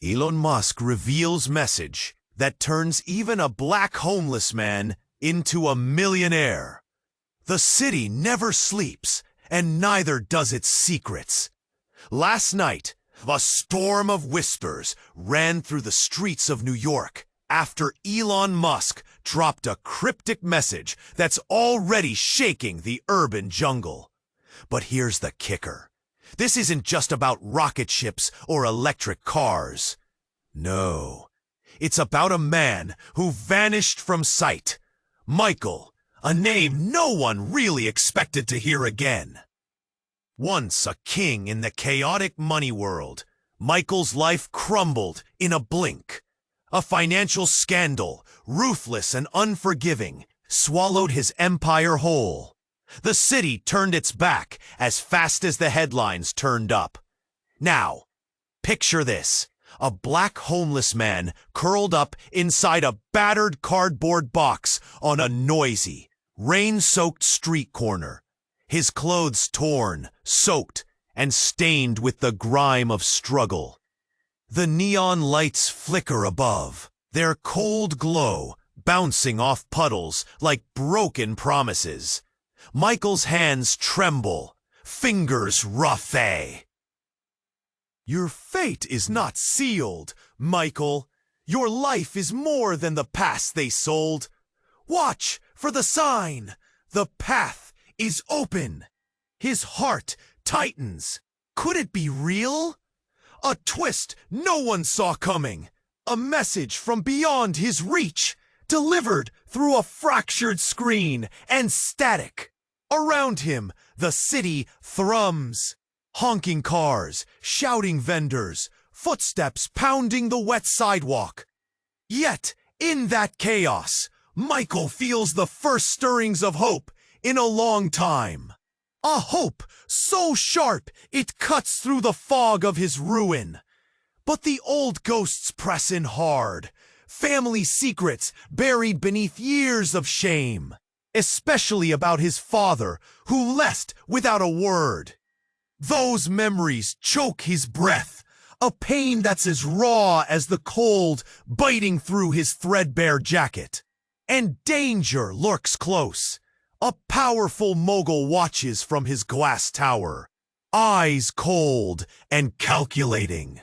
Elon Musk reveals message that turns even a black homeless man into a millionaire. The city never sleeps, and neither does its secrets. Last night, a storm of whispers ran through the streets of New York after Elon Musk dropped a cryptic message that's already shaking the urban jungle. But here's the kicker. This isn't just about rocket ships or electric cars. No, it's about a man who vanished from sight. Michael, a name no one really expected to hear again. Once a king in the chaotic money world, Michael's life crumbled in a blink. A financial scandal, ruthless and unforgiving, swallowed his empire whole. The city turned its back as fast as the headlines turned up. Now, picture this. A black homeless man curled up inside a battered cardboard box on a noisy, rain-soaked street corner. His clothes torn, soaked, and stained with the grime of struggle. The neon lights flicker above, their cold glow bouncing off puddles like broken promises. Michael's hands tremble, fingers rough. Your fate is not sealed, Michael. Your life is more than the past they sold. Watch for the sign. The path is open. His heart tightens. Could it be real? A twist no one saw coming. A message from beyond his reach, delivered through a fractured screen and static. Around him, the city thrums. Honking cars, shouting vendors, footsteps pounding the wet sidewalk. Yet, in that chaos, Michael feels the first stirrings of hope in a long time. A hope so sharp it cuts through the fog of his ruin. But the old ghosts press in hard, family secrets buried beneath years of shame, especially about his father, who left without a word. Those memories choke his breath, a pain that's as raw as the cold biting through his threadbare jacket. And danger lurks close. A powerful mogul watches from his glass tower, eyes cold and calculating.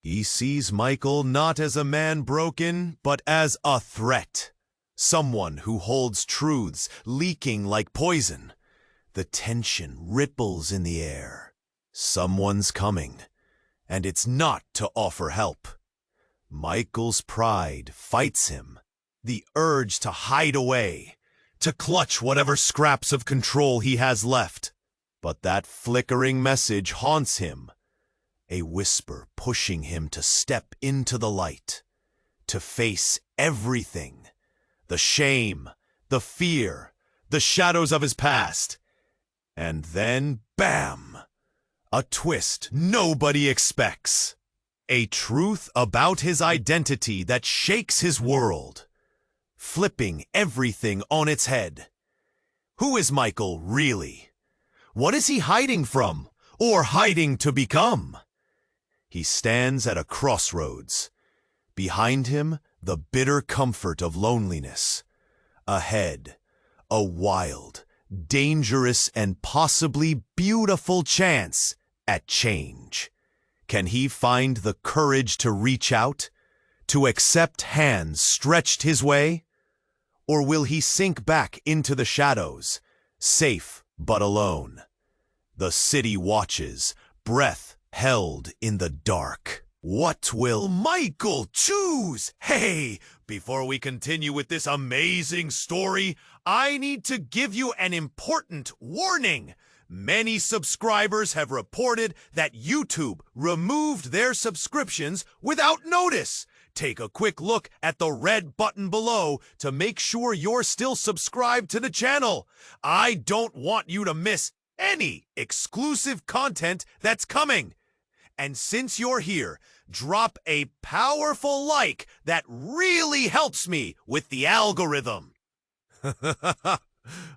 He sees Michael not as a man broken, but as a threat. Someone who holds truths leaking like poison. The tension ripples in the air. Someone's coming, and it's not to offer help. Michael's pride fights him, the urge to hide away, to clutch whatever scraps of control he has left. But that flickering message haunts him, a whisper pushing him to step into the light, to face everything, the shame, the fear, the shadows of his past. And then, bam! A twist nobody expects. A truth about his identity that shakes his world, flipping everything on its head. Who is Michael really? What is he hiding from, or hiding to become? He stands at a crossroads. Behind him, the bitter comfort of loneliness. Ahead, a wild, dangerous and possibly beautiful chance at change. Can he find the courage to reach out, to accept hands stretched his way? Or will he sink back into the shadows, safe but alone? The city watches, breath held in the dark. What will Michael choose? Hey, before we continue with this amazing story, I need to give you an important warning. Many subscribers have reported that YouTube removed their subscriptions without notice. Take a quick look at the red button below to make sure you're still subscribed to the channel. I don't want you to miss any exclusive content that's coming. And since you're here, drop a powerful like that really helps me with the algorithm.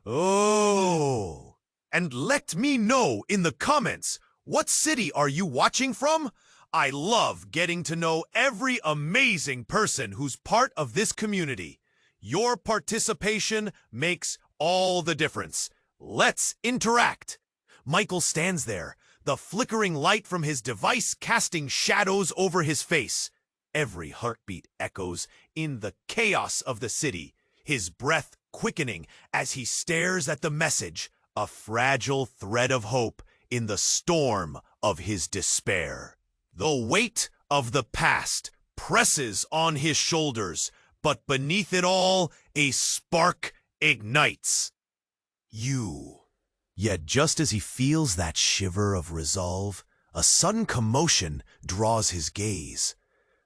Oh, and let me know in the comments, what city are you watching from? I love getting to know every amazing person who's part of this community. Your participation makes all the difference. Let's interact. Michael stands there, the flickering light from his device casting shadows over his face. Every heartbeat echoes in the chaos of the city, his breath quickening as he stares at the message, a fragile thread of hope in the storm of his despair. The weight of the past presses on his shoulders, but beneath it all, a spark ignites. Yet just as he feels that shiver of resolve, a sudden commotion draws his gaze.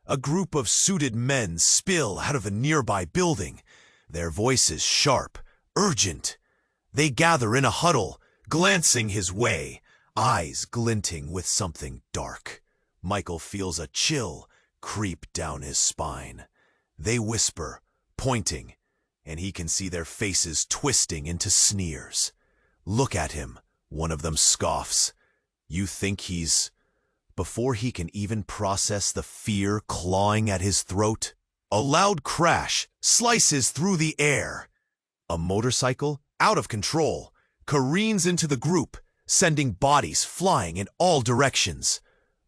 A group of suited men spill out of a nearby building, their voices sharp, urgent. They gather in a huddle, glancing his way, eyes glinting with something dark. Michael feels a chill creep down his spine. They whisper, pointing, and he can see their faces twisting into sneers. "Look at him," one of them scoffs. "You think he's—" Before he can even process the fear clawing at his throat, a loud crash slices through the air. A motorcycle, out of control, careens into the group, sending bodies flying in all directions.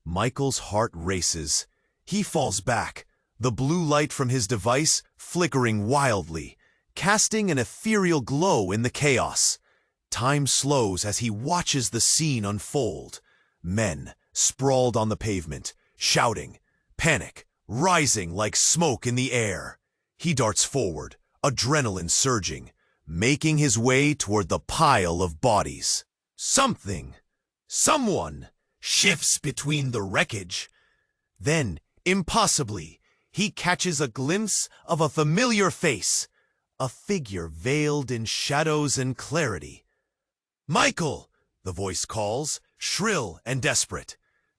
Michael's heart races. He falls back, the blue light from his device flickering wildly, casting an ethereal glow in the chaos. Time slows as he watches the scene unfold. Men sprawled on the pavement, shouting, panic rising like smoke in the air. He darts forward, adrenaline surging, making his way toward the pile of bodies. Someone shifts between the wreckage. Then, impossibly, he catches a glimpse of a familiar face, a figure veiled in shadows and clarity. "Michael!" the voice calls, shrill and desperate.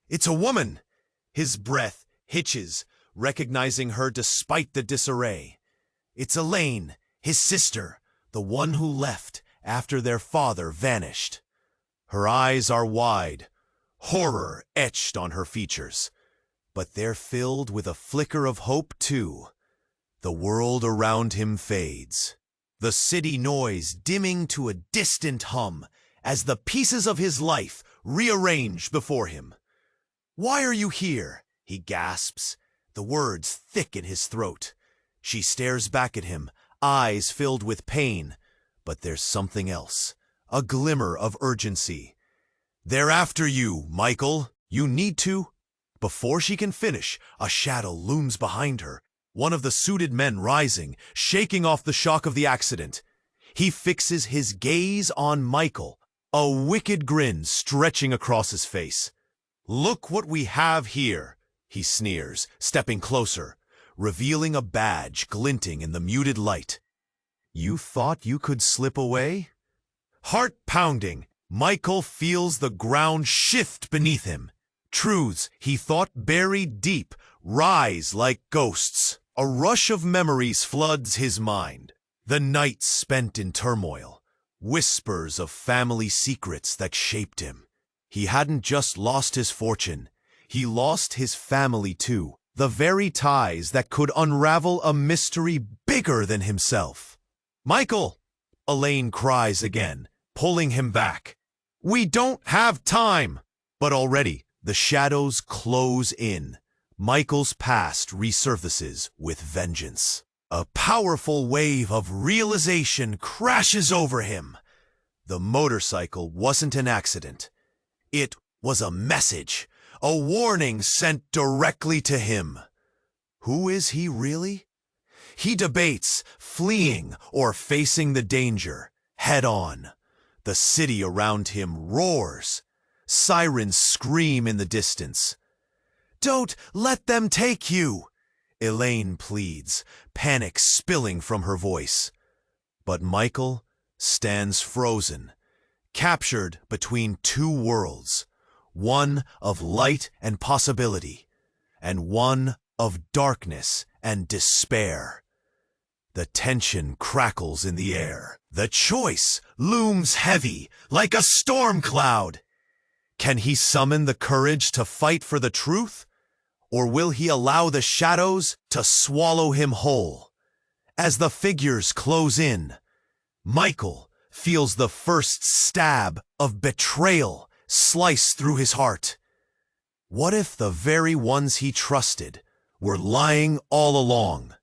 It's a woman. His breath hitches, recognizing her despite the disarray. It's Elaine, his sister, the one who left after their father vanished. Her eyes are wide, horror etched on her features, but they're filled with a flicker of hope too. The world around him fades, the city noise dimming to a distant hum as the pieces of his life rearrange before him. "Why are you here?" he gasps, the words thick in his throat. She stares back at him, eyes filled with pain, but there's something else, a glimmer of urgency. "They're after you, Michael. You need to—" Before she can finish, a shadow looms behind her, one of the suited men rising, shaking off the shock of the accident. He fixes his gaze on Michael, a wicked grin stretching across his face. "Look what we have here," he sneers, stepping closer, revealing a badge glinting in the muted light. "You thought you could slip away?" Heart pounding, Michael feels the ground shift beneath him. Truths he thought buried deep rise like ghosts. A rush of memories floods his mind. The nights spent in turmoil, whispers of family secrets that shaped him. He hadn't just lost his fortune, he lost his family too, the very ties that could unravel a mystery bigger than himself. "Michael!" Elaine cries again, pulling him back. "We don't have time!" But already, the shadows close in. Michael's past resurfaces with vengeance. A powerful wave of realization crashes over him. The motorcycle wasn't an accident. It was a message, a warning sent directly to him. Who is he really? He debates fleeing or facing the danger head on. The city around him roars. Sirens scream in the distance. "Don't let them take you!" Elaine pleads, panic spilling from her voice. But Michael stands frozen, captured between two worlds, one of light and possibility, and one of darkness and despair. The tension crackles in the air. The choice looms heavy, like a storm cloud. Can he summon the courage to fight for the truth, Or will he allow the shadows to swallow him whole? As the figures close in, Michael feels the first stab of betrayal slice through his heart. What if the very ones he trusted were lying all along?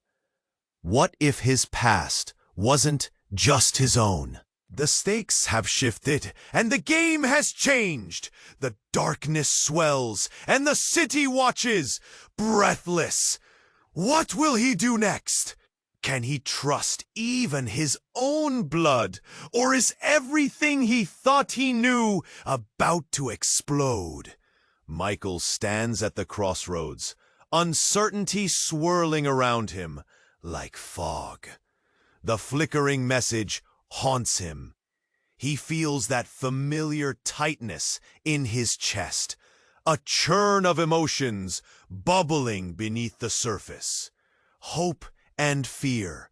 What if his past wasn't just his own? The stakes have shifted, and the game has changed. The darkness swells, and the city watches, breathless. What will he do next? Can he trust even his own blood, or is everything he thought he knew about to explode? Michael stands at the crossroads, uncertainty swirling around him like fog. The flickering message haunts him. He feels that familiar tightness in his chest, a churn of emotions bubbling beneath the surface. Hope and fear,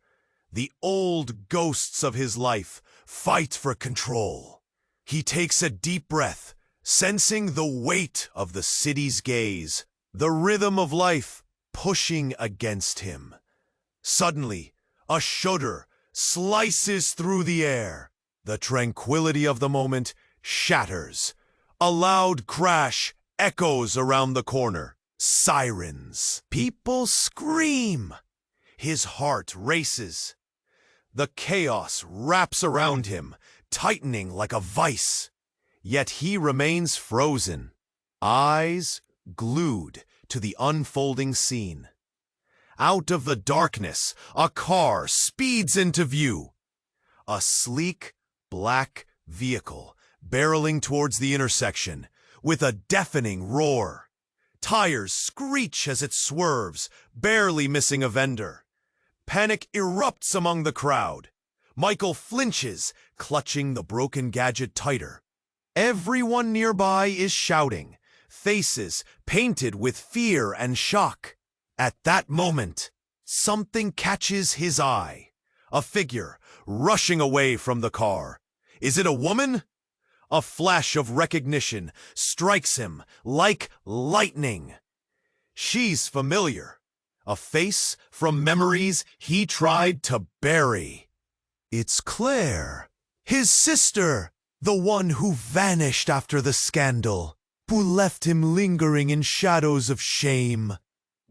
the old ghosts of his life, fight for control. He takes a deep breath, sensing the weight of the city's gaze, the rhythm of life pushing against him. Suddenly, a shudder slices through the air. The tranquility of the moment shatters. A loud crash echoes around the corner. Sirens. People scream. His heart races. The chaos wraps around him, tightening like a vice. Yet he remains frozen, eyes glued to the unfolding scene. Out of the darkness, a car speeds into view. A sleek, black vehicle barreling towards the intersection with a deafening roar. Tires screech as it swerves, barely missing a vendor. Panic erupts among the crowd. Michael flinches, clutching the broken gadget tighter. Everyone nearby is shouting, faces painted with fear and shock. At that moment, something catches his eye. A figure rushing away from the car. Is it a woman? A flash of recognition strikes him like lightning. She's familiar. A face from memories he tried to bury. It's Claire, his sister, the one who vanished after the scandal, who left him lingering in shadows of shame.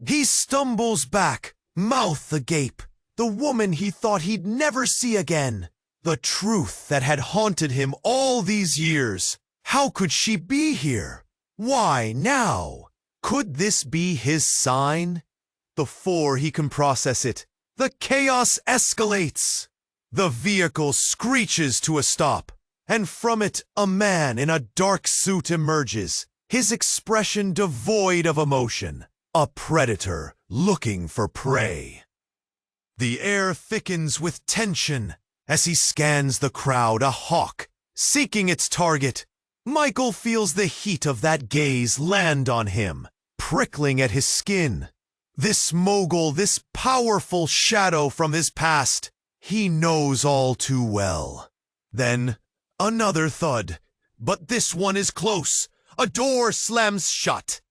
He stumbles back, mouth agape. The woman he thought he'd never see again. The truth that had haunted him all these years. How could she be here? Why now? Could this be his sign? Before he can process it, the chaos escalates. The vehicle screeches to a stop, and from it a man in a dark suit emerges, his expression devoid of emotion. A predator looking for prey. The air thickens with tension as he scans the crowd, a hawk seeking its target. Michael feels the heat of that gaze land on him, prickling at his skin. This mogul, this powerful shadow from his past, he knows all too well. Then, another thud, but this one is close. A door slams shut.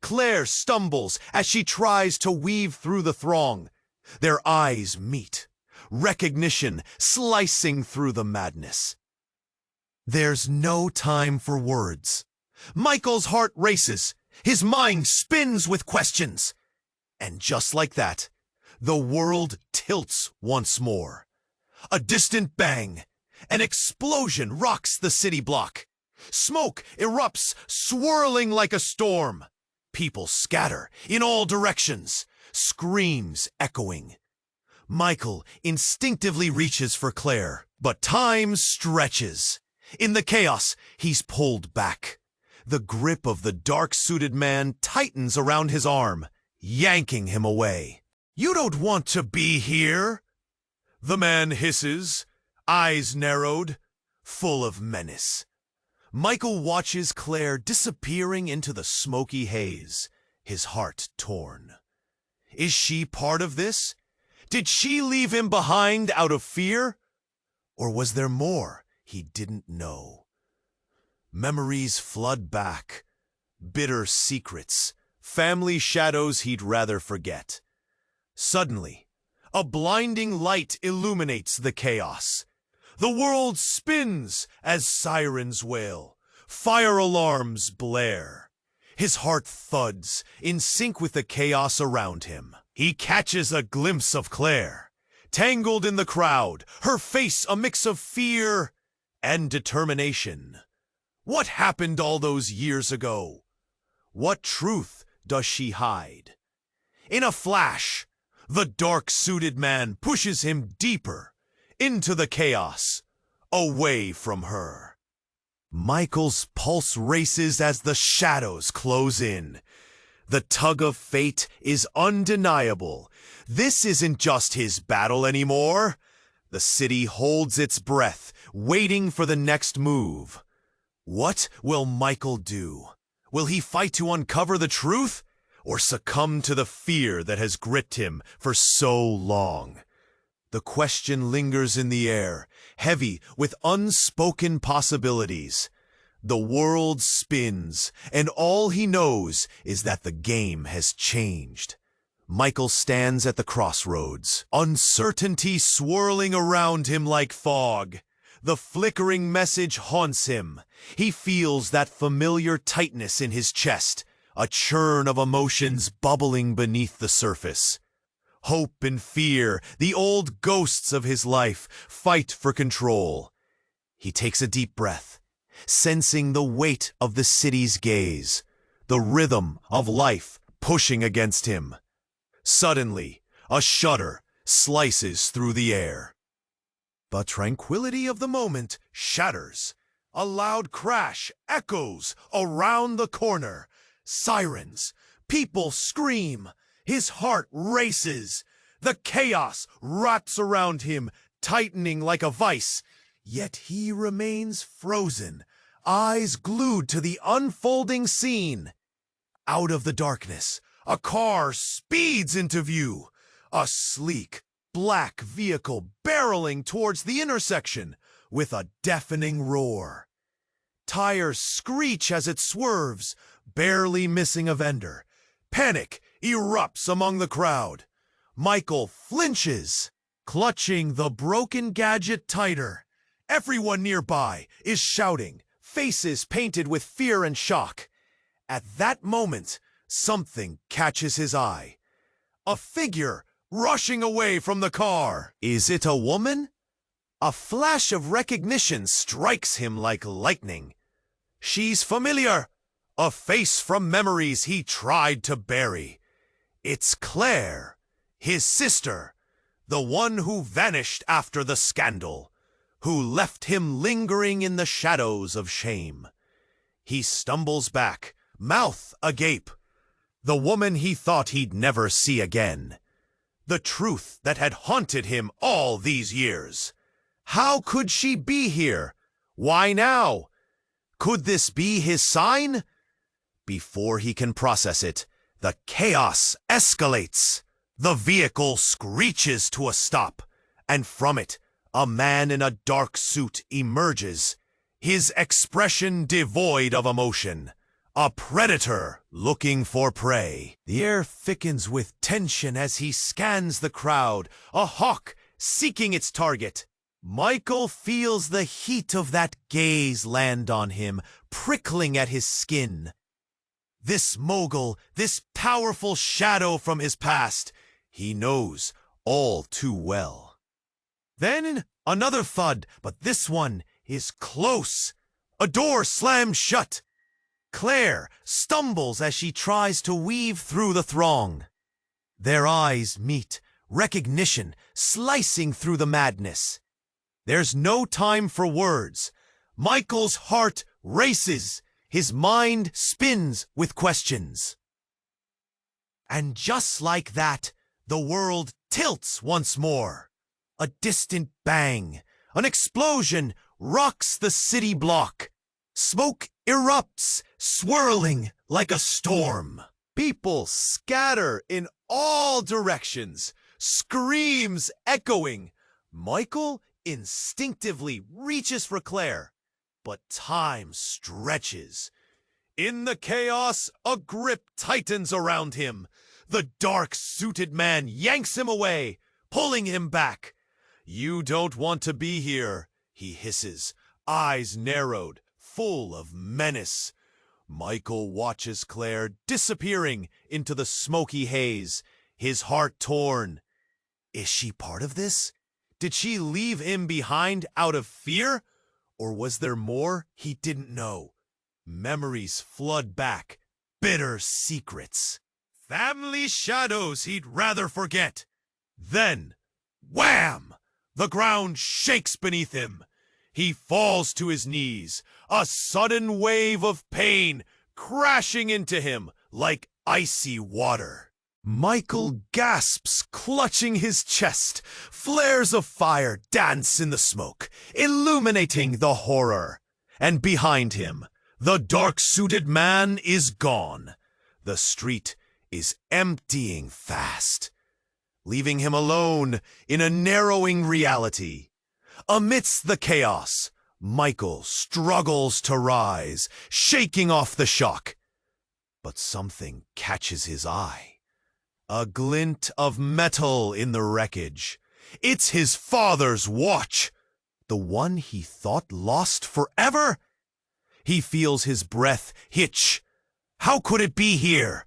Claire stumbles as she tries to weave through the throng. Their eyes meet, recognition slicing through the madness. There's no time for words. Michael's heart races, his mind spins with questions. And just like that, the world tilts once more. A distant bang, an explosion rocks the city block. Smoke erupts, swirling like a storm. People scatter in all directions, screams echoing. Michael instinctively reaches for Claire, but time stretches. In the chaos, he's pulled back. The grip of the dark-suited man tightens around his arm, yanking him away. "You don't want to be here," the man hisses, eyes narrowed, full of menace. Michael watches Claire disappearing into the smoky haze, his heart torn. Is she part of this? Did she leave him behind out of fear? Or was there more he didn't know? Memories flood back, bitter secrets family shadows he'd rather forget. Suddenly, a blinding light illuminates the chaos. The world spins as sirens wail, fire alarms blare. His heart thuds, in sync with the chaos around him. He catches a glimpse of Claire, tangled in the crowd, her face a mix of fear and determination. What happened all those years ago? What truth does she hide? In a flash, the dark-suited man pushes him deeper into the chaos, away from her. Michael's pulse races as the shadows close in. The tug of fate is undeniable. This isn't just his battle anymore. The city holds its breath, waiting for the next move. What will Michael do? Will he fight to uncover the truth, or succumb to the fear that has gripped him for so long? The question lingers in the air, heavy with unspoken possibilities. The world spins, and all he knows is that the game has changed. Michael stands at the crossroads, uncertainty swirling around him like fog. The flickering message haunts him. He feels that familiar tightness in his chest, a churn of emotions bubbling beneath the surface. Hope and fear, the old ghosts of his life, fight for control. He takes a deep breath, sensing the weight of the city's gaze, the rhythm of life pushing against him. Suddenly, a shudder slices through the air. The tranquility of the moment shatters. A loud crash echoes around the corner. Sirens, people scream. His heart races. The chaos wraps around him, tightening like a vice. Yet he remains frozen, eyes glued to the unfolding scene. Out of the darkness, a car speeds into view. A sleek, black vehicle barreling towards the intersection with a deafening roar. Tires screech as it swerves, barely missing a vendor. Panic erupts among the crowd. Michael flinches, clutching the broken gadget tighter. Everyone nearby is shouting, faces painted with fear and shock. At that moment, something catches his eye. A figure rushing away from the car. Is it a woman? A flash of recognition strikes him like lightning. She's familiar, a face from memories he tried to bury. It's Claire, his sister, the one who vanished after the scandal, who left him lingering in the shadows of shame. He stumbles back, mouth agape. The woman he thought he'd never see again. The truth that had haunted him all these years. How could she be here? Why now? Could this be his sign? Before he can process it, the chaos escalates. The vehicle screeches to a stop, and from it, a man in a dark suit emerges, his expression devoid of emotion. A predator looking for prey. The air thickens with tension as he scans the crowd, a hawk seeking its target. Michael feels the heat of that gaze land on him, prickling at his skin. This mogul, this powerful shadow from his past, he knows all too well. Then another thud, but this one is close. A door slams shut. Claire stumbles as she tries to weave through the throng. Their eyes meet, recognition slicing through the madness. There's no time for words. Michael's heart races. His mind spins with questions. And just like that, the world tilts once more. A distant bang, an explosion rocks the city block. Smoke erupts, swirling like a storm. People scatter in all directions, screams echoing. Michael instinctively reaches for Claire, but time stretches. In the chaos, a grip tightens around him. The dark-suited man yanks him away, pulling him back. "You don't want to be here," he hisses, eyes narrowed, full of menace. Michael watches Claire disappearing into the smoky haze, his heart torn. Is she part of this? Did she leave him behind out of fear? Or was there more he didn't know? Memories flood back, bitter secrets. Family shadows he'd rather forget. Then, wham! The ground shakes beneath him. He falls to his knees, a sudden wave of pain crashing into him like icy water. Michael gasps, clutching his chest. Flares of fire dance in the smoke, illuminating the horror. And behind him, the dark-suited man is gone. The street is emptying fast, leaving him alone in a narrowing reality. Amidst the chaos, Michael struggles to rise, shaking off the shock. But something catches his eye. A glint of metal in the wreckage. It's his father's watch, the one he thought lost forever. He feels his breath hitch. How could it be here?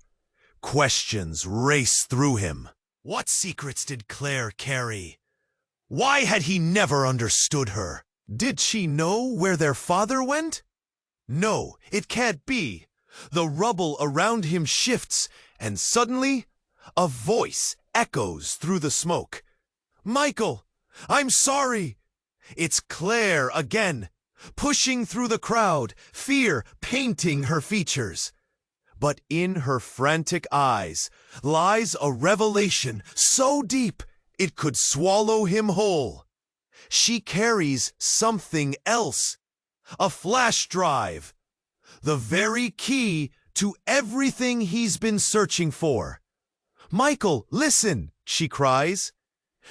Questions race through him. What secrets did Claire carry? Why had he never understood her? Did she know where their father went? No, it can't be. The rubble around him shifts, and suddenly, a voice echoes through the smoke. "Michael, I'm sorry." It's Claire again, pushing through the crowd, fear painting her features. But in her frantic eyes lies a revelation so deep it could swallow him whole. She carries something else, a flash drive, the very key to everything he's been searching for. "Michael, listen," she cries.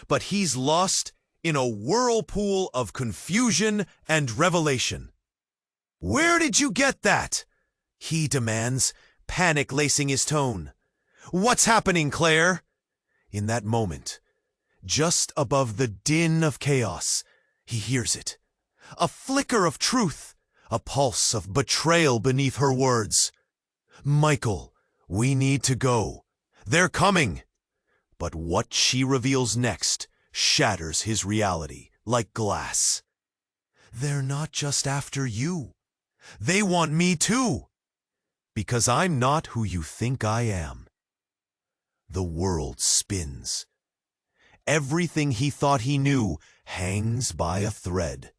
But he's lost in a whirlpool of confusion and revelation. "Where did you get that?" he demands, panic lacing his tone. "What's happening, Claire?" In that moment, just above the din of chaos, he hears it. A flicker of truth, a pulse of betrayal beneath her words. "Michael, we need to go. They're coming." But what she reveals next shatters his reality like glass. "They're not just after you. They want me too. Because I'm not who you think I am." The world spins. Everything he thought he knew hangs by a thread.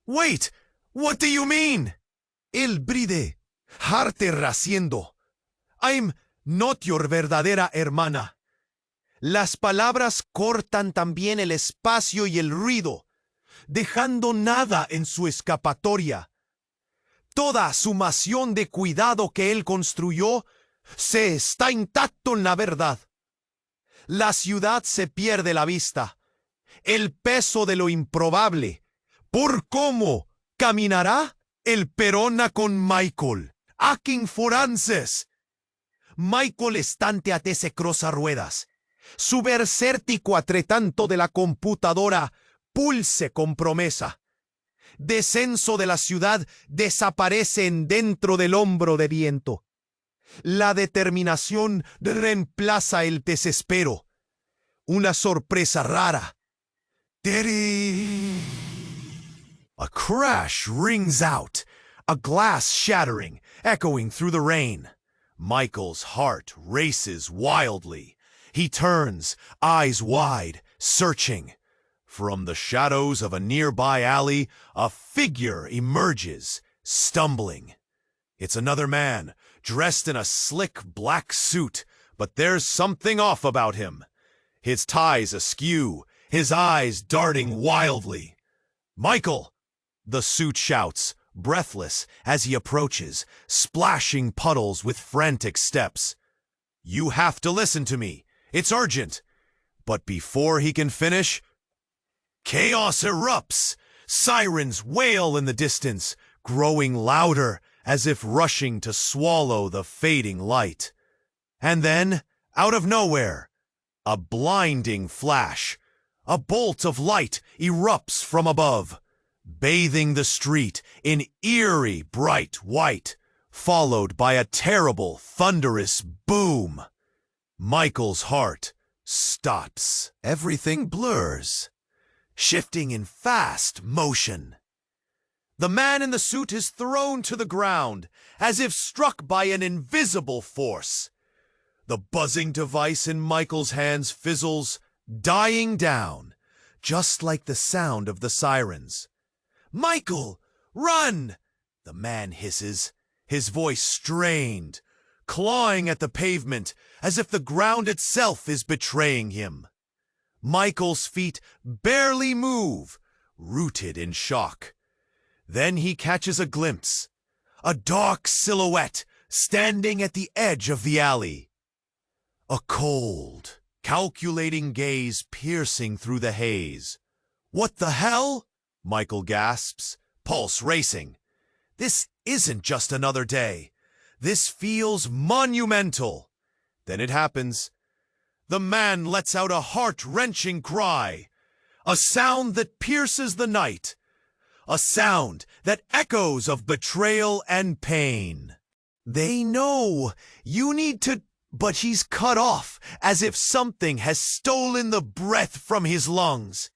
"Wait! What do you mean?" "El bride, harte raciendo. I'm not your verdadera hermana. Las palabras cortan también el espacio y el ruido, dejando nada en su escapatoria. Toda su mansión de cuidado que él construyó se está intacto en la verdad. La ciudad se pierde la vista, el peso de lo improbable. ¿Por cómo caminará el perona con Michael? Aking forances. Michael estante a te se croza ruedas. Su versértico atretanto de la computadora pulse con promesa. Descenso de la ciudad desaparece en dentro del hombro de viento. La determinación reemplaza el desespero. Una sorpresa rara. A crash rings out, a glass shattering, echoing through the rain. Michael's heart races wildly. He turns, eyes wide, searching. From the shadows of a nearby alley, a figure emerges, stumbling. It's another man, dressed in a slick black suit, but there's something off about him. His tie's askew, his eyes darting wildly. "Michael!" the suit shouts, breathless as he approaches, splashing puddles with frantic steps. "You have to listen to me. It's urgent." But before he can finish, chaos erupts. Sirens wail in the distance, growing louder as if rushing to swallow the fading light. And then, out of nowhere, a blinding flash, a bolt of light erupts from above, bathing the street in eerie bright white, followed by a terrible, thunderous boom. Michael's heart stops. Everything blurs, shifting in fast motion. The man in the suit is thrown to the ground, as if struck by an invisible force. The buzzing device in Michael's hands fizzles, dying down, just like the sound of the sirens. "Michael, run!" the man hisses, his voice strained, clawing at the pavement as if the ground itself is betraying him. Michael's feet barely move, rooted in shock. Then he catches a glimpse, a dark silhouette standing at the edge of the alley. A cold, calculating gaze piercing through the haze. "What the hell?" Michael gasps, pulse racing. This isn't just another day. This feels monumental. Then it happens. The man lets out a heart-wrenching cry, a sound that pierces the night, a sound that echoes of betrayal and pain. They know you need to, but he's cut off as if something has stolen the breath from his lungs.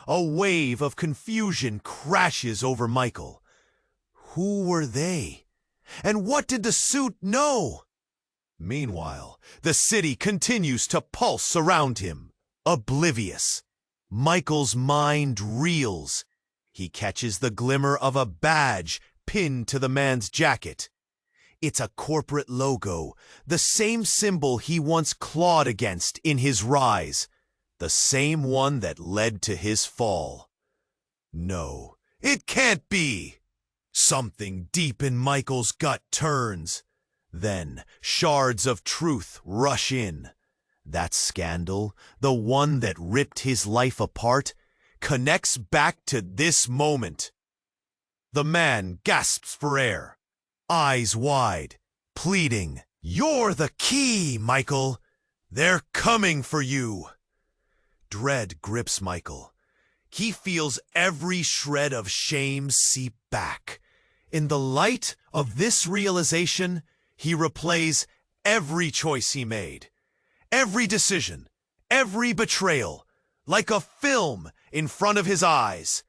A wave of confusion crashes over Michael. Who were they? And what did the suit know? Meanwhile, the city continues to pulse around him, oblivious. Michael's mind reels. He catches the glimmer of a badge pinned to the man's jacket. It's a corporate logo, the same symbol he once clawed against in his rise, the same one that led to his fall. No, it can't be. Something deep in Michael's gut turns. Then shards of truth rush in. That scandal, the one that ripped his life apart, connects back to this moment. The man gasps for air, eyes wide, pleading, "You're the key, Michael. They're coming for you." Dread grips Michael. He feels every shred of shame seep back. In the light of this realization, he replays every choice he made, every decision, every betrayal, like a film in front of his eyes.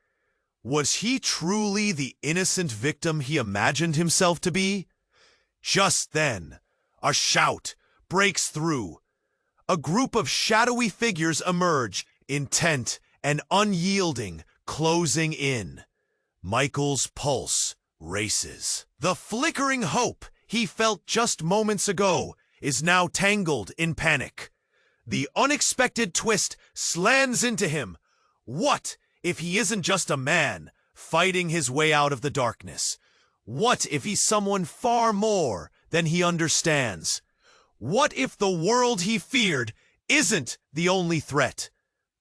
Was he truly the innocent victim he imagined himself to be? Just then, a shout breaks through. A group of shadowy figures emerge, intent and unyielding, closing in. Michael's pulse races. The flickering hope he felt just moments ago is now tangled in panic. The unexpected twist slams into him. What if he isn't just a man fighting his way out of the darkness? What if he's someone far more than he understands? What if the world he feared isn't the only threat,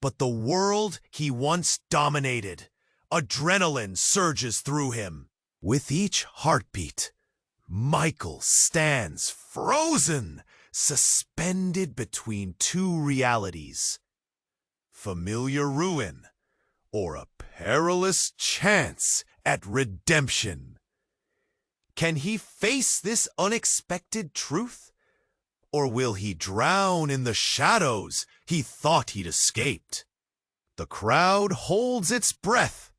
but the world he once dominated? Adrenaline surges through him. With each heartbeat, Michael stands frozen, suspended between two realities. Familiar ruin, or a perilous chance at redemption. Can he face this unexpected truth? Or will he drown in the shadows he thought he'd escaped? The crowd holds its breath.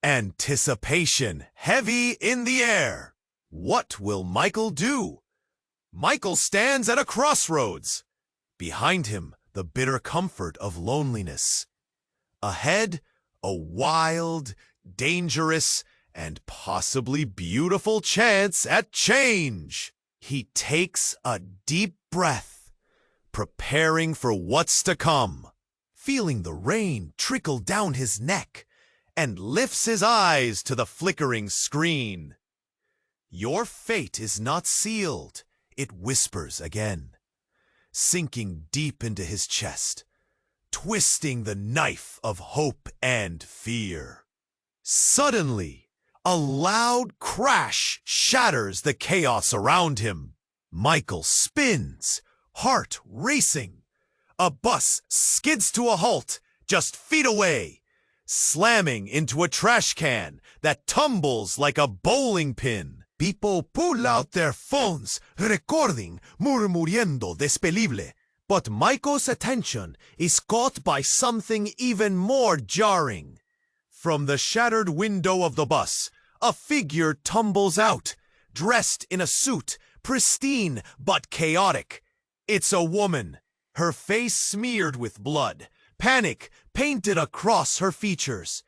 Anticipation heavy in the air. What will Michael do? Michael stands at a crossroads. Behind him, the bitter comfort of loneliness. Ahead, a wild, dangerous, and possibly beautiful chance at change. He takes a deep breath, preparing for what's to come, feeling the rain trickle down his neck, and lifts his eyes to the flickering screen. Your fate is not sealed, it whispers again, sinking deep into his chest, twisting the knife of hope and fear. Suddenly, A loud crash shatters the chaos around him. Michael spins, heart racing. A bus skids to a halt just feet away, slamming into a trash can that tumbles like a bowling pin. People pull out their phones, recording, murmuriendo despedible. But Michael's attention is caught by something even more jarring. From the shattered window of the bus, a figure tumbles out, dressed in a suit, pristine but chaotic. It's a woman, her face smeared with blood, panic painted across her features.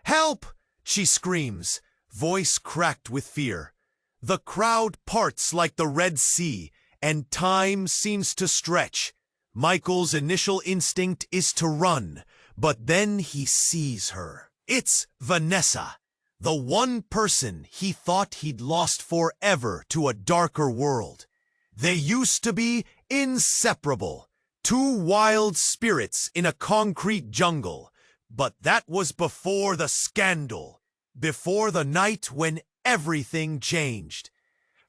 "Help!" she screams, voice cracked with fear. The crowd parts like the Red Sea, and time seems to stretch. Michael's initial instinct is to run, but then he sees her. It's Vanessa, the one person he thought he'd lost forever to a darker world. They used to be inseparable, two wild spirits in a concrete jungle. But that was before the scandal, before the night when everything changed.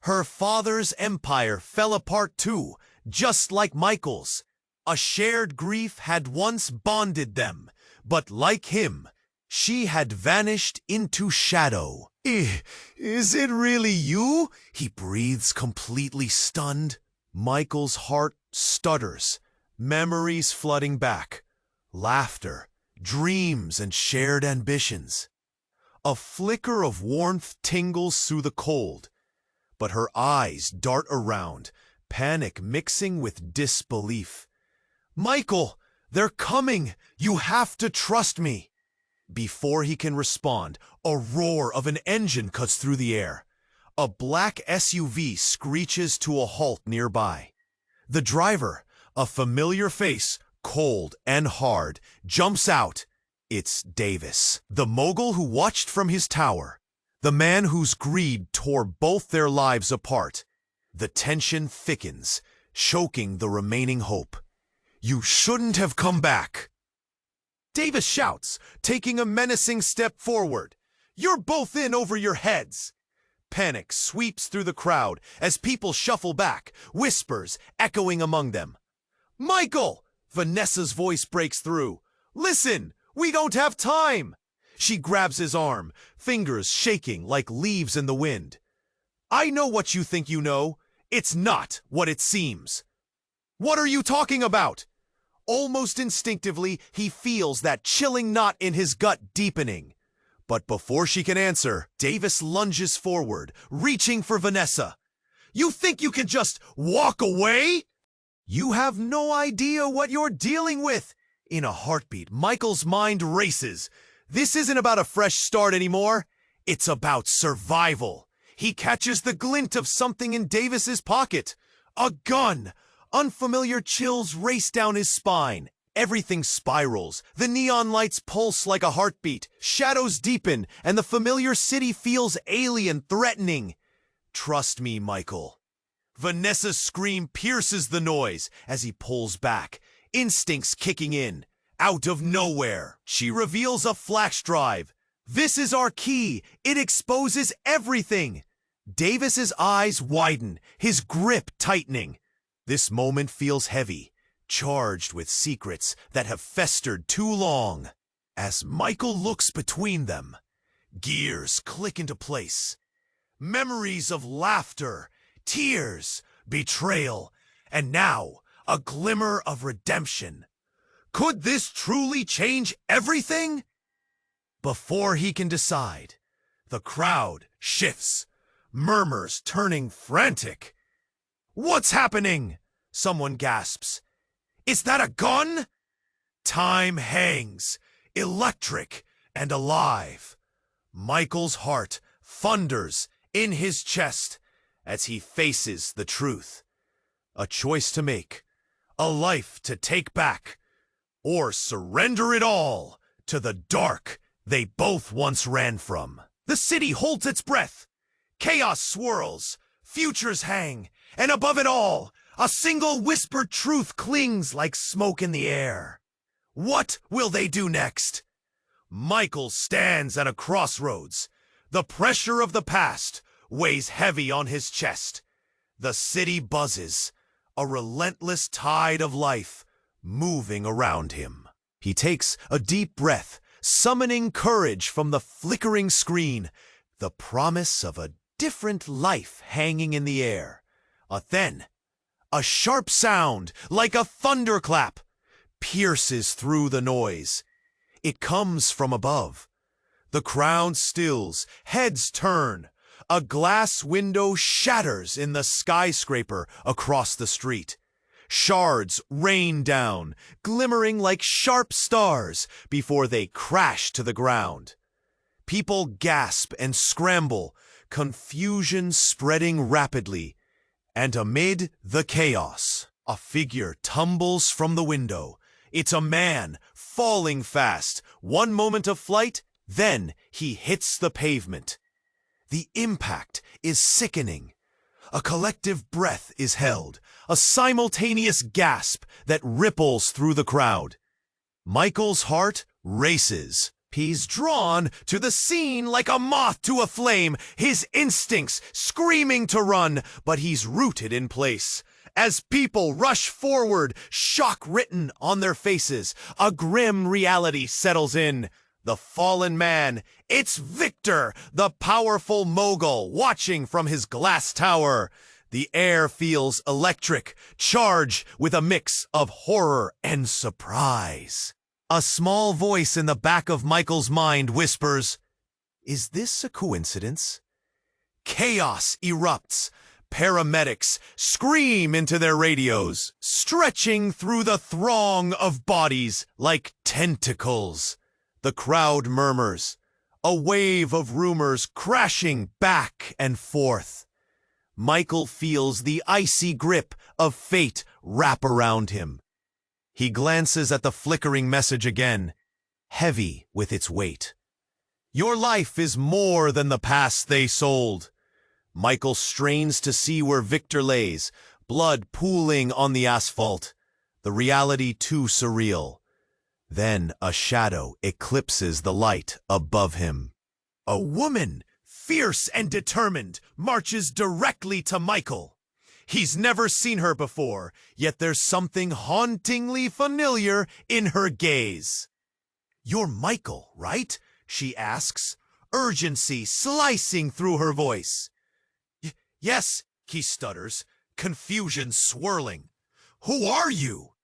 Her father's empire fell apart too, just like Michael's. A shared grief had once bonded them, but like him, she had vanished into shadow. Is it really you?" he breathes, completely stunned. Michael's heart stutters, memories flooding back. Laughter, dreams, and shared ambitions. A flicker of warmth tingles through the cold, but her eyes dart around, panic mixing with disbelief. "Michael, they're coming! You have to trust me!" Before he can respond, a roar of an engine cuts through the air. A black SUV screeches to a halt nearby. The driver, a familiar face, cold and hard, jumps out. It's Davis, the mogul who watched from his tower, the man whose greed tore both their lives apart. The tension thickens, choking the remaining hope. "You shouldn't have come back!" Davis shouts, taking a menacing step forward. "You're both in over your heads!" Panic sweeps through the crowd as people shuffle back, whispers echoing among them. "Michael!" Vanessa's voice breaks through. "Listen, we don't have time!" She grabs his arm, fingers shaking like leaves in the wind. "I know what you think you know. It's not what it seems." "What are you talking about?" Almost instinctively, he feels that chilling knot in his gut deepening. But before she can answer, Davis lunges forward, reaching for Vanessa. "You think you can just walk away? You have no idea what you're dealing with." In a heartbeat, Michael's mind races. This isn't about a fresh start anymore. It's about survival. He catches the glint of something in Davis's pocket. A gun! Unfamiliar chills race down his spine. Everything spirals. The neon lights pulse like a heartbeat. Shadows deepen, and the familiar city feels alien, threatening. "Trust me, Michael." Vanessa's scream pierces the noise as he pulls back, instincts kicking in. Out of nowhere, she reveals a flash drive. "This is our key. It exposes everything." Davis's eyes widen, his grip tightening. This moment feels heavy, charged with secrets that have festered too long. As Michael looks between them, gears click into place. Memories of laughter, tears, betrayal, and now a glimmer of redemption. Could this truly change everything? Before he can decide, the crowd shifts, murmurs turning frantic. "What's happening?" someone gasps. "Is that a gun?" Time hangs, electric and alive. Michael's heart thunders in his chest as he faces the truth. A choice to make, a life to take back, or surrender it all to the dark they both once ran from. The city holds its breath. Chaos swirls, futures hang, and above it all, a single whispered truth clings like smoke in the air. What will they do next? Michael stands at a crossroads. The pressure of the past weighs heavy on his chest. The city buzzes, a relentless tide of life moving around him. He takes a deep breath, summoning courage from the flickering screen, the promise of a different life hanging in the air. Then, a sharp sound, like a thunderclap, pierces through the noise. It comes from above. The crowd stills, heads turn. A glass window shatters in the skyscraper across the street. Shards rain down, glimmering like sharp stars before they crash to the ground. People gasp and scramble, confusion spreading rapidly. And amid the chaos, a figure tumbles from the window. It's a man, falling fast. One moment of flight, then he hits the pavement. The impact is sickening. A collective breath is held, a simultaneous gasp that ripples through the crowd. Michael's heart races. He's drawn to the scene like a moth to a flame, his instincts screaming to run, but he's rooted in place. As people rush forward, shock written on their faces, a grim reality settles in. The fallen man, it's Victor, the powerful mogul, watching from his glass tower. The air feels electric, charged with a mix of horror and surprise. A small voice in the back of Michael's mind whispers, "Is this a coincidence?" Chaos erupts. Paramedics scream into their radios, stretching through the throng of bodies like tentacles. The crowd murmurs, a wave of rumors crashing back and forth. Michael feels the icy grip of fate wrap around him. He glances at the flickering message again, heavy with its weight. Your life is more than the past they sold. Michael strains to see where Victor lays, blood pooling on the asphalt, the reality too surreal. Then a shadow eclipses the light above him. A woman, fierce and determined, marches directly to Michael. He's never seen her before, yet there's something hauntingly familiar in her gaze. "You're Michael, right?" she asks, urgency slicing through her voice. Yes, he stutters, confusion swirling. "Who are you?"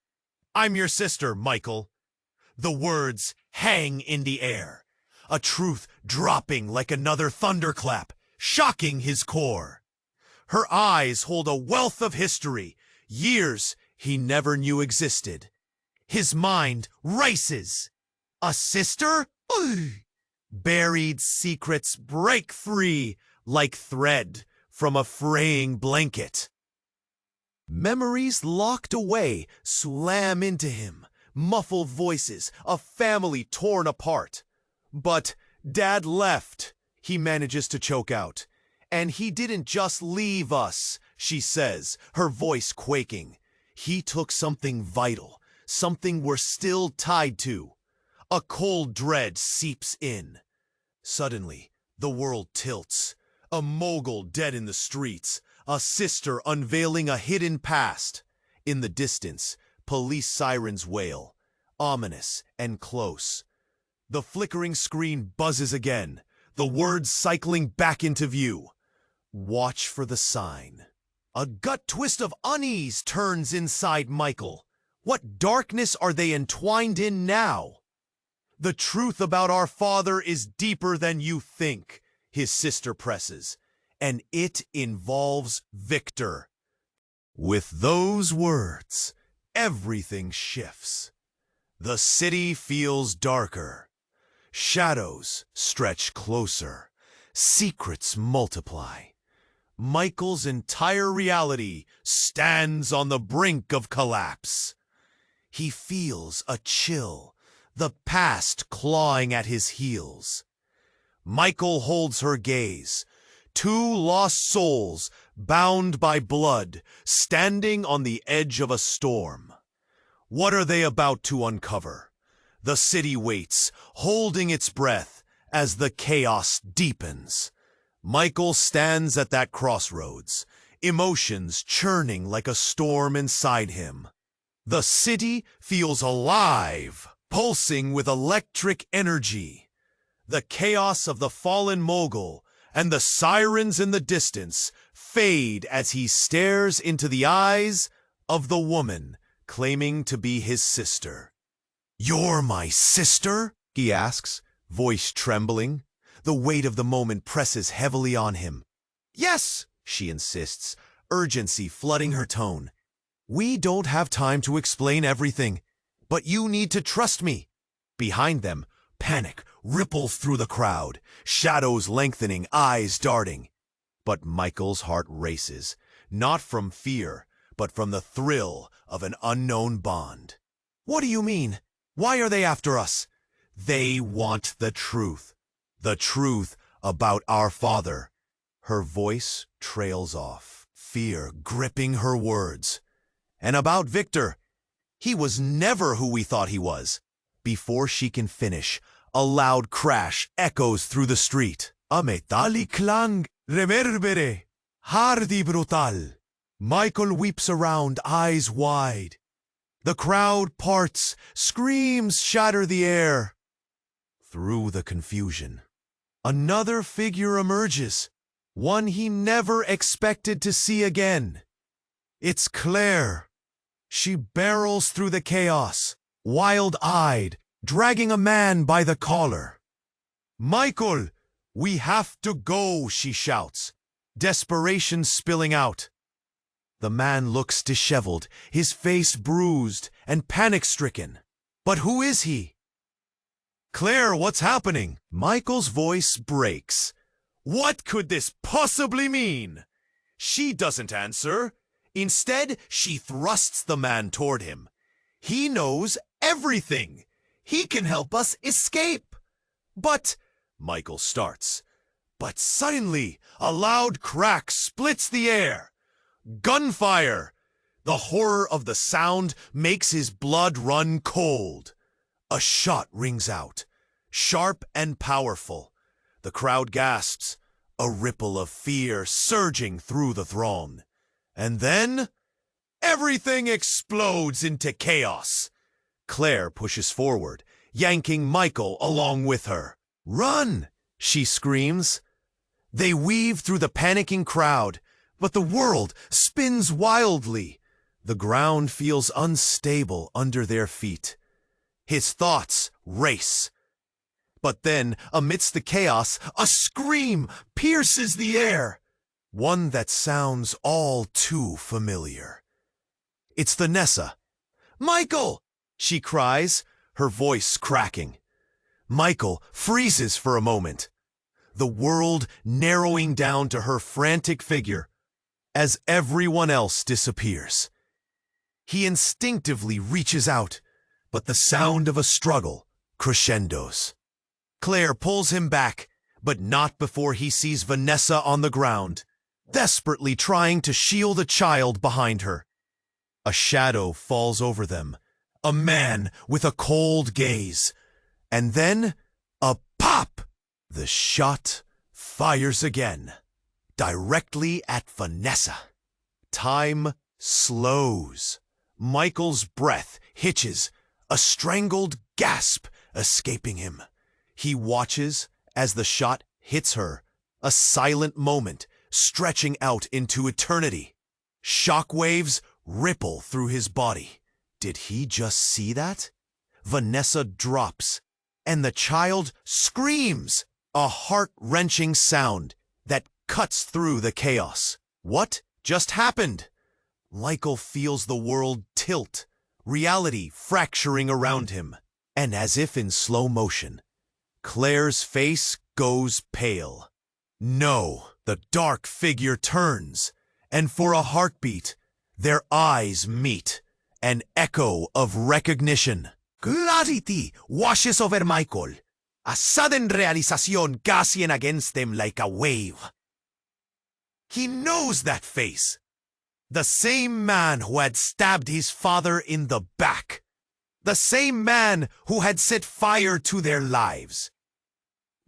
"I'm your sister, Michael." The words hang in the air, a truth dropping like another thunderclap, shocking his core. Her eyes hold a wealth of history, years he never knew existed. His mind races. A sister? Buried secrets break free like thread from a fraying blanket. Memories locked away slam into him. Muffled voices, a family torn apart. "But Dad left," he manages to choke out. "And he didn't just leave us," she says, her voice quaking. "He took something vital, something we're still tied to." A cold dread seeps in. Suddenly, the world tilts. A mogul dead in the streets, a sister unveiling a hidden past. In the distance, police sirens wail, ominous and close. The flickering screen buzzes again, the words cycling back into view. Watch for the sign. A gut twist of unease turns inside Michael. What darkness are they entwined in now? "The truth about our father is deeper than you think," his sister presses, "and it involves Victor." With those words, everything shifts. The city feels darker. Shadows stretch closer. Secrets multiply. Michael's entire reality stands on the brink of collapse. He feels a chill, the past clawing at his heels. Michael holds her gaze. Two lost souls, bound by blood, standing on the edge of a storm. What are they about to uncover? The city waits, holding its breath, as the chaos deepens. Michael stands at that crossroads, emotions churning like a storm inside him. The city feels alive, pulsing with electric energy. The chaos of the fallen mogul and the sirens in the distance fade as he stares into the eyes of the woman claiming to be his sister. "You're my sister?" he asks, voice trembling. The weight of the moment presses heavily on him. "Yes," she insists, urgency flooding her tone. "We don't have time to explain everything, but you need to trust me." Behind them, panic ripples through the crowd, shadows lengthening, eyes darting. But Michael's heart races, not from fear, but from the thrill of an unknown bond. "What do you mean? Why are they after us?" "They want the truth. The truth about our father." Her voice trails off, fear gripping her words. "And about Victor. He was never who we thought he was." Before she can finish, a loud crash echoes through the street. A metallic clang reverbere, hardy brutal. Michael weeps around, eyes wide. The crowd parts, screams shatter the air. Through the confusion, another figure emerges, one he never expected to see again. It's Claire. She barrels through the chaos, wild-eyed, dragging a man by the collar. "Michael, we have to go," she shouts, desperation spilling out. The man looks disheveled, his face bruised and panic-stricken. "But who is he?" "Claire, what's happening?" Michael's voice breaks. What could this possibly mean? She doesn't answer. Instead, she thrusts the man toward him. He knows everything. He can help us escape. But, Michael starts. But suddenly, a loud crack splits the air. Gunfire! The horror of the sound makes his blood run cold. A shot rings out, sharp and powerful. The crowd gasps, a ripple of fear surging through the throng. And then, everything explodes into chaos. Claire pushes forward, yanking Michael along with her. "Run!" she screams. They weave through the panicking crowd, but the world spins wildly. The ground feels unstable under their feet. His thoughts race. But then, amidst the chaos, a scream pierces the air. One that sounds all too familiar. It's Vanessa. "Michael!" she cries, her voice cracking. Michael freezes for a moment, the world narrowing down to her frantic figure as everyone else disappears. He instinctively reaches out, but the sound of a struggle crescendos. Claire pulls him back, but not before he sees Vanessa on the ground, desperately trying to shield a child behind her. A shadow falls over them, a man with a cold gaze, and then a pop! The shot fires again, directly at Vanessa. Time slows. Michael's breath hitches, a strangled gasp escaping him. He watches as the shot hits her, a silent moment stretching out into eternity. Shockwaves ripple through his body. Did he just see that? Vanessa drops, and the child screams, a heart-wrenching sound that cuts through the chaos. What just happened? Michael feels the world tilt, reality fracturing around him, and as if in slow motion, Claire's face goes pale. No, the dark figure turns, and for a heartbeat, their eyes meet, an echo of recognition. Clarity washes over Michael, a sudden realization gushing against them like a wave. He knows that face. The same man who had stabbed his father in the back. The same man who had set fire to their lives.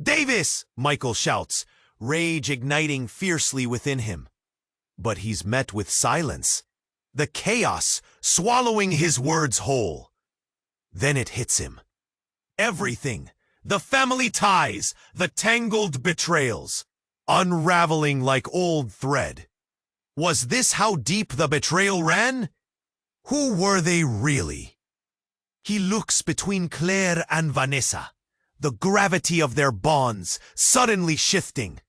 Davis! Michael shouts, rage igniting fiercely within him. But he's met with silence, the chaos swallowing his words whole. Then it hits him. Everything, the family ties, the tangled betrayals, unraveling like old thread. Was this how deep the betrayal ran? Who were they really? He looks between Claire and Vanessa, the gravity of their bonds suddenly shifting.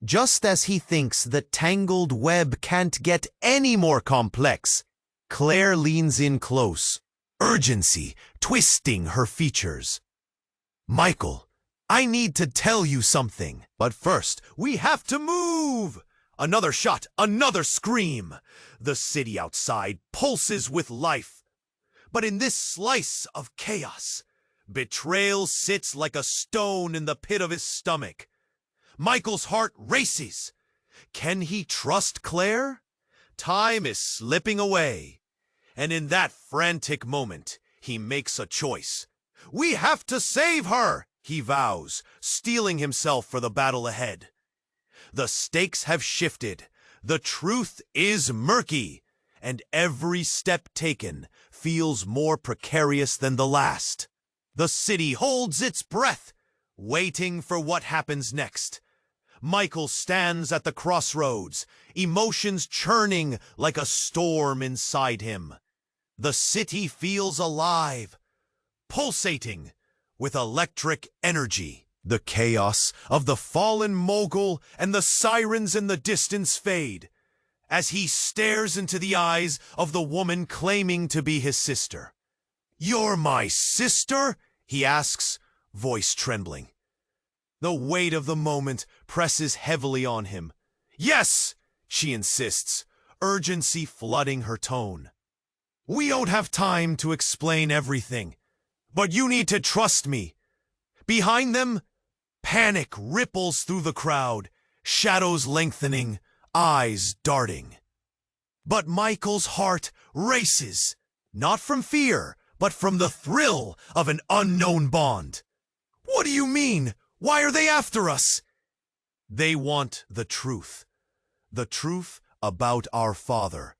Just as he thinks the tangled web can't get any more complex, Claire leans in close, urgency twisting her features. Michael, I need to tell you something, but first we have to move! Another shot, another scream. The city outside pulses with life. But in this slice of chaos, betrayal sits like a stone in the pit of his stomach. Michael's heart races. Can he trust Claire? Time is slipping away. And in that frantic moment, he makes a choice. We have to save her, he vows, steeling himself for the battle ahead. The stakes have shifted. The truth is murky. And every step taken feels more precarious than the last. The city holds its breath, waiting for what happens next. Michael stands at the crossroads, emotions churning like a storm inside him. The city feels alive, pulsating with electric energy. The chaos of the fallen mogul and the sirens in the distance fade as he stares into the eyes of the woman claiming to be his sister. "You're my sister?" he asks, voice trembling. The weight of the moment presses heavily on him. "Yes," she insists, urgency flooding her tone. "We don't have time to explain everything, but you need to trust me." Behind them, panic ripples through the crowd, shadows lengthening, eyes darting. But Michael's heart races, not from fear, but from the thrill of an unknown bond. "What do you mean? Why are they after us?" "They want the truth about our father."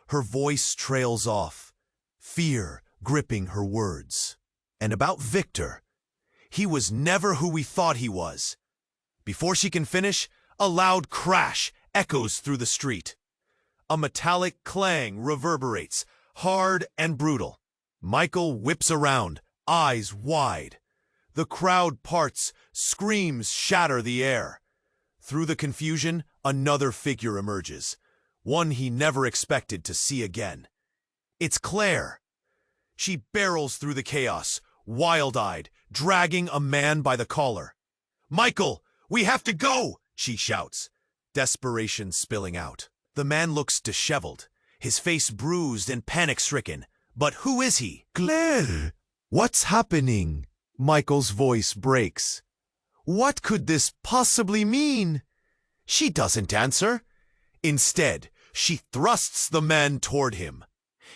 Her voice trails off, fear gripping her words. "And about Victor. He was never who we thought he was." Before she can finish, a loud crash echoes through the street. A metallic clang reverberates, hard and brutal. Michael whips around, eyes wide. The crowd parts, screams shatter the air. Through the confusion, another figure emerges, one he never expected to see again. It's Claire. She barrels through the chaos, wild-eyed, dragging a man by the collar. "Michael, we have to go!" she shouts, desperation spilling out. The man looks disheveled, his face bruised and panic-stricken. But who is he? "Claire, what's happening?" Michael's voice breaks. What could this possibly mean? She doesn't answer. Instead, she thrusts the man toward him.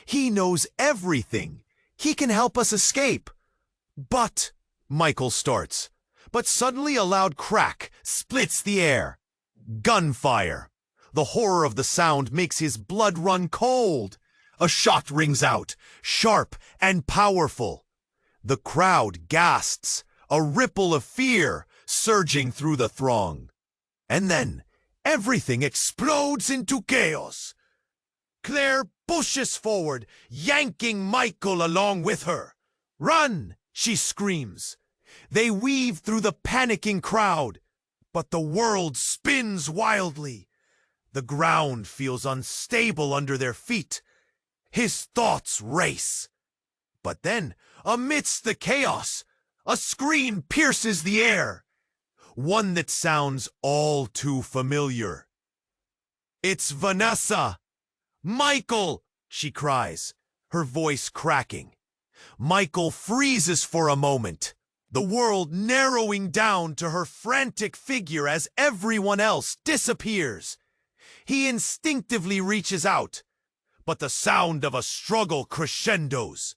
"He knows everything. He can help us escape." "But," Michael starts, but suddenly a loud crack splits the air. Gunfire. The horror of the sound makes his blood run cold. A shot rings out, sharp and powerful. The crowd gasps, a ripple of fear surging through the throng. And then, everything explodes into chaos. Claire pushes forward, yanking Michael along with her. "Run!" she screams. They weave through the panicking crowd, but the world spins wildly. The ground feels unstable under their feet. His thoughts race. But then, amidst the chaos, a scream pierces the air. One that sounds all too familiar. It's Vanessa! "Michael!" she cries, her voice cracking. Michael freezes for a moment, the world narrowing down to her frantic figure as everyone else disappears. He instinctively reaches out, but the sound of a struggle crescendos.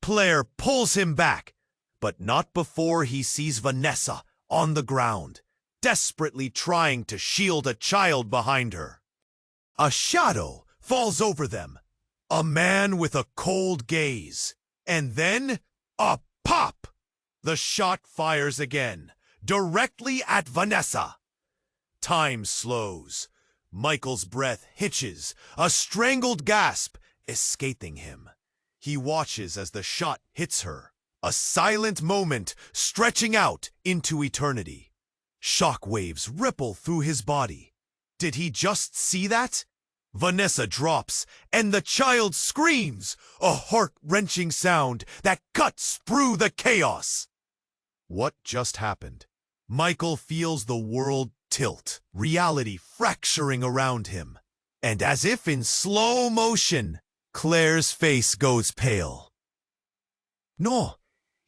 Claire pulls him back, but not before he sees Vanessa on the ground, desperately trying to shield a child behind her. A shadow falls over them, a man with a cold gaze, and then a pop! The shot fires again, directly at Vanessa. Time slows. Michael's breath hitches, a strangled gasp escaping him. He watches as the shot hits her, a silent moment stretching out into eternity. Shock waves ripple through his body. Did he just see that? Vanessa drops, and the child screams, a heart-wrenching sound that cuts through the chaos. What just happened? Michael feels the world tilt, reality fracturing around him. And as if in slow motion, Claire's face goes pale. No,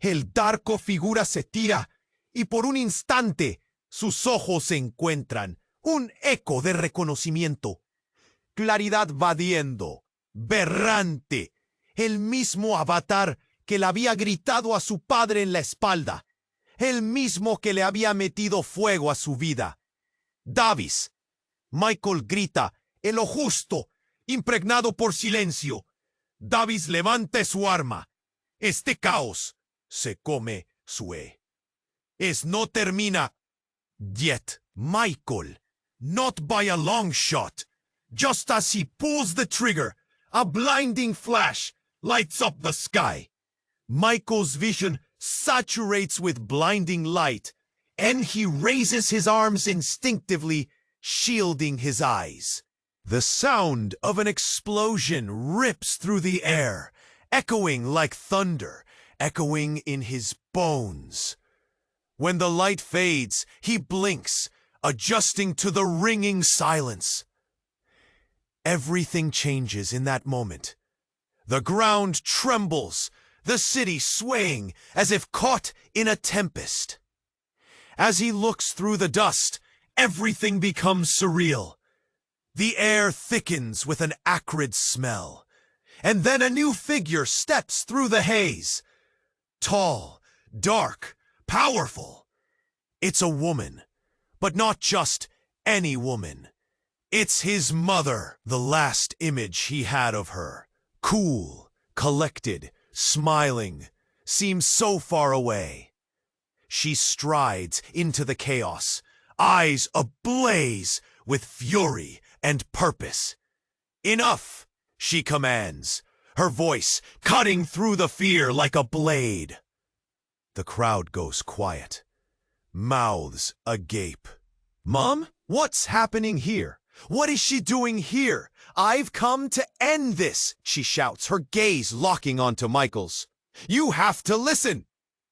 el darko figura se tira, y por un instante, sus ojos se encuentran, un eco de reconocimiento. Claridad vadiendo, berrante, el mismo avatar que le había gritado a su padre en la espalda, el mismo que le había metido fuego a su vida. Davis. Michael grita, en lo justo, impregnado por silencio. Davis levanta su arma. Este caos se come sue. No termina. Yet, Michael, not by a long shot. Just as he pulls the trigger, a blinding flash lights up the sky. Michael's vision saturates with blinding light, and he raises his arms instinctively, shielding his eyes. The sound of an explosion rips through the air, echoing like thunder, echoing in his bones. When the light fades, he blinks, adjusting to the ringing silence. Everything changes in that moment. The ground trembles, the city swaying as if caught in a tempest. As he looks through the dust, everything becomes surreal. The air thickens with an acrid smell, and then a new figure steps through the haze. Tall, dark, powerful. It's a woman, but not just any woman. It's his mother, the last image he had of her. Cool, collected, smiling, seems so far away. She strides into the chaos, eyes ablaze with fury and purpose. Enough, she commands, her voice cutting through the fear like a blade. The crowd goes quiet, mouths agape. Mom, what's happening here? What is she doing here? I've come to end this, she shouts, her gaze locking onto Michael's. You have to listen.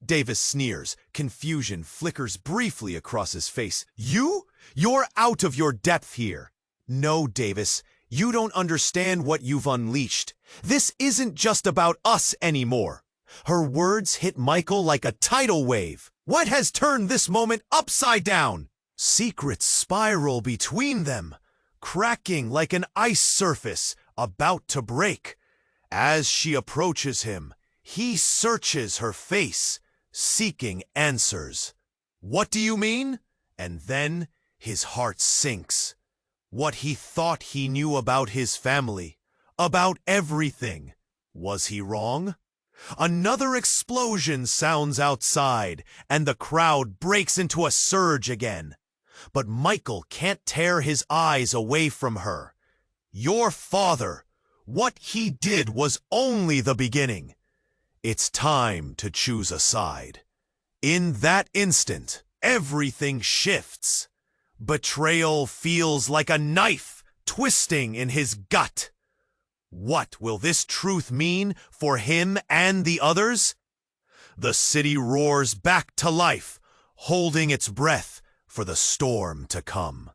Davis sneers. Confusion flickers briefly across his face. You're out of your depth here. No, Davis, you don't understand what you've unleashed. This isn't just about us anymore. Her words hit Michael like a tidal wave. What has turned this moment upside down? Secrets spiral between them, cracking like an ice surface about to break. As she approaches him, he searches her face, seeking answers. What do you mean? And then his heart sinks. What he thought he knew about his family, about everything. Was he wrong? Another explosion sounds outside, and the crowd breaks into a surge again. But Michael can't tear his eyes away from her. Your father, what he did was only the beginning. It's time to choose a side. In that instant, everything shifts. Betrayal feels like a knife twisting in his gut. What will this truth mean for him and the others? The city roars back to life, holding its breath for the storm to come.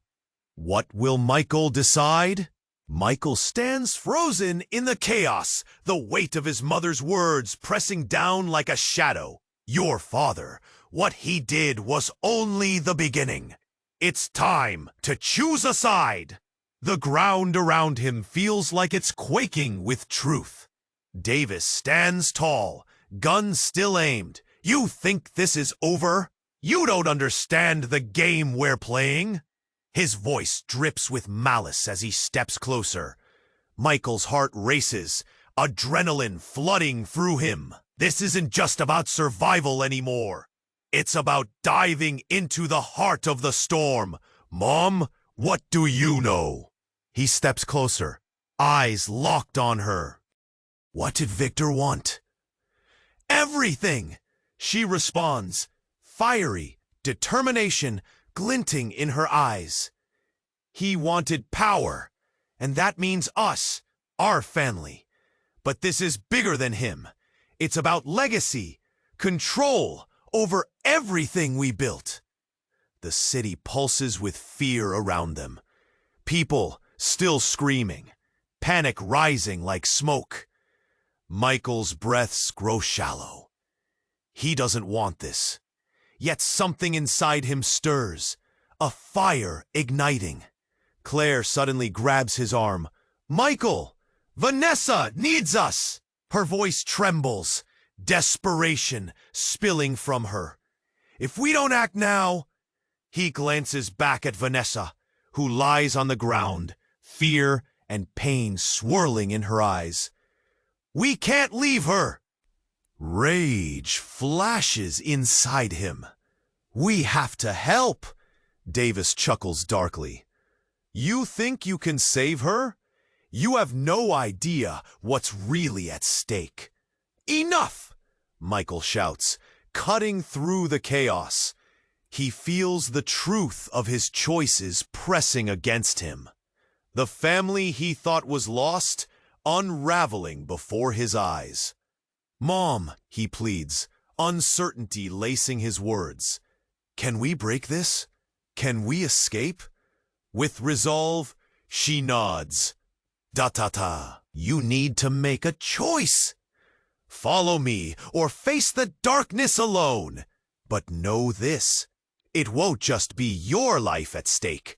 What will Michael decide? Michael stands frozen in the chaos, the weight of his mother's words pressing down like a shadow. Your father, what he did was only the beginning. It's time to choose a side. The ground around him feels like it's quaking with truth. Davis stands tall, gun still aimed. You think this is over? You don't understand the game we're playing. His voice drips with malice as he steps closer. Michael's heart races, adrenaline flooding through him. This isn't just about survival anymore. It's about diving into the heart of the storm. Mom, what do you know? He steps closer, eyes locked on her. What did Victor want? Everything, she responds, fiery, determination glinting in her eyes. He wanted power, and that means us, our family. But this is bigger than him. It's about legacy, control over everything we built. The city pulses with fear around them. People still screaming, panic rising like smoke. Michael's breaths grow shallow. He doesn't want this. Yet something inside him stirs, a fire igniting. Claire suddenly grabs his arm. Michael! Vanessa needs us! Her voice trembles, desperation spilling from her. If we don't act now... He glances back at Vanessa, who lies on the ground, fear and pain swirling in her eyes. We can't leave her! Rage flashes inside him. We have to help, Davis chuckles darkly. You think you can save her? You have no idea what's really at stake. Enough! Michael shouts, cutting through the chaos. He feels the truth of his choices pressing against him. The family he thought was lost, unraveling before his eyes. Mom, he pleads, uncertainty lacing his words. Can we break this? Can we escape? With resolve, she nods. Da-ta-ta, you need to make a choice. Follow me or face the darkness alone. But know this, it won't just be your life at stake.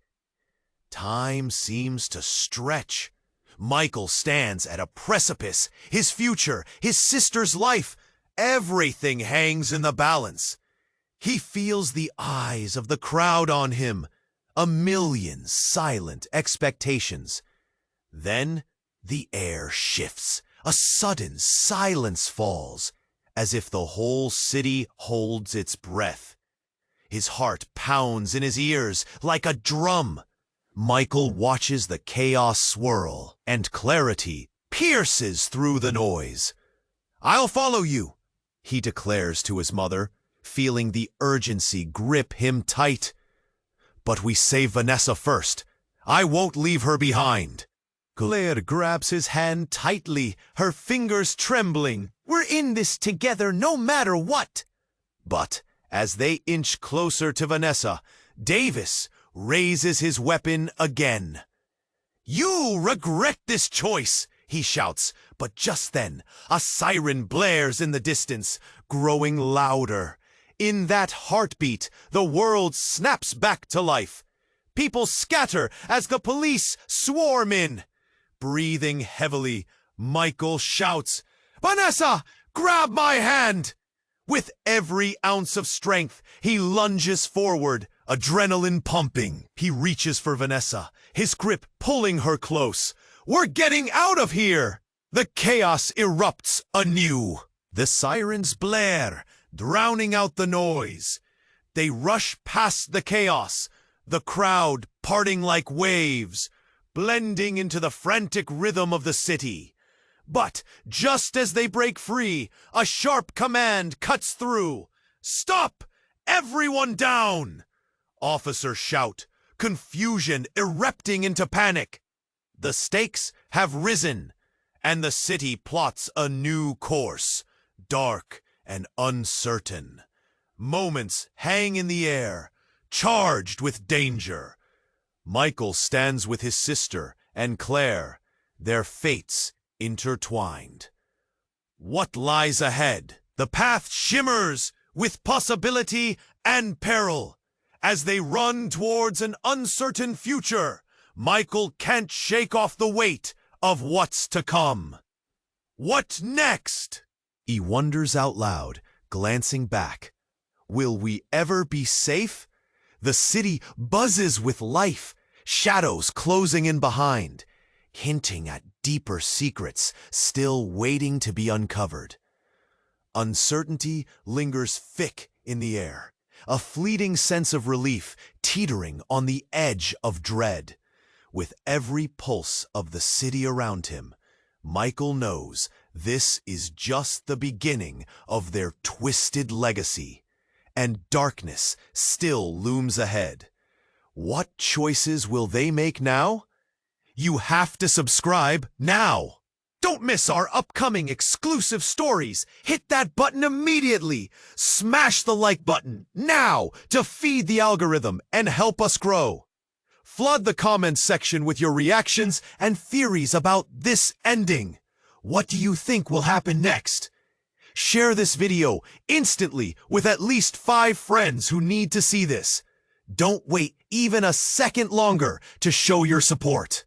Time seems to stretch. Michael stands at a precipice. His future, his sister's life, everything hangs in the balance. He feels the eyes of the crowd on him, a million silent expectations. Then the air shifts. A sudden silence falls, as if the whole city holds its breath. His heart pounds in his ears like a drum. Michael watches the chaos swirl, and clarity pierces through the noise. I'll follow you, he declares to his mother, feeling the urgency grip him tight. But we save Vanessa first. I won't leave her behind. Claire grabs his hand tightly, her fingers trembling. We're in this together no matter what. But as they inch closer to Vanessa, Davis raises his weapon again. You regret this choice, he shouts, but just then a siren blares in the distance, growing louder. In that heartbeat, the world snaps back to life. People scatter as the police swarm in. Breathing heavily, Michael shouts, Vanessa, grab my hand! With every ounce of strength, he lunges forward, adrenaline pumping. He reaches for Vanessa, his grip pulling her close. We're getting out of here! The chaos erupts anew. The sirens blare, drowning out the noise. They rush past the chaos, the crowd parting like waves, blending into the frantic rhythm of the city. But just as they break free, a sharp command cuts through. Stop! Everyone down! Officers shout, confusion erupting into panic. The stakes have risen, and the city plots a new course, dark and uncertain. Moments hang in the air, charged with danger. Michael stands with his sister and Claire, their fates intertwined. What lies ahead? The path shimmers with possibility and peril. As they run towards an uncertain future, Michael can't shake off the weight of what's to come. What next? He wonders out loud, glancing back. Will we ever be safe? The city buzzes with life, shadows closing in behind, hinting at deeper secrets still waiting to be uncovered. Uncertainty lingers thick in the air, a fleeting sense of relief teetering on the edge of dread. With every pulse of the city around him, Michael knows this is just the beginning of their twisted legacy, and darkness still looms ahead. What choices will they make now? You have to subscribe now! Don't miss our upcoming exclusive stories. Hit that button immediately. Smash the like button now to feed the algorithm and help us grow. Flood the comments section with your reactions and theories about this ending. What do you think will happen next? Share this video instantly with at least 5 friends who need to see this. Don't wait even a second longer to show your support.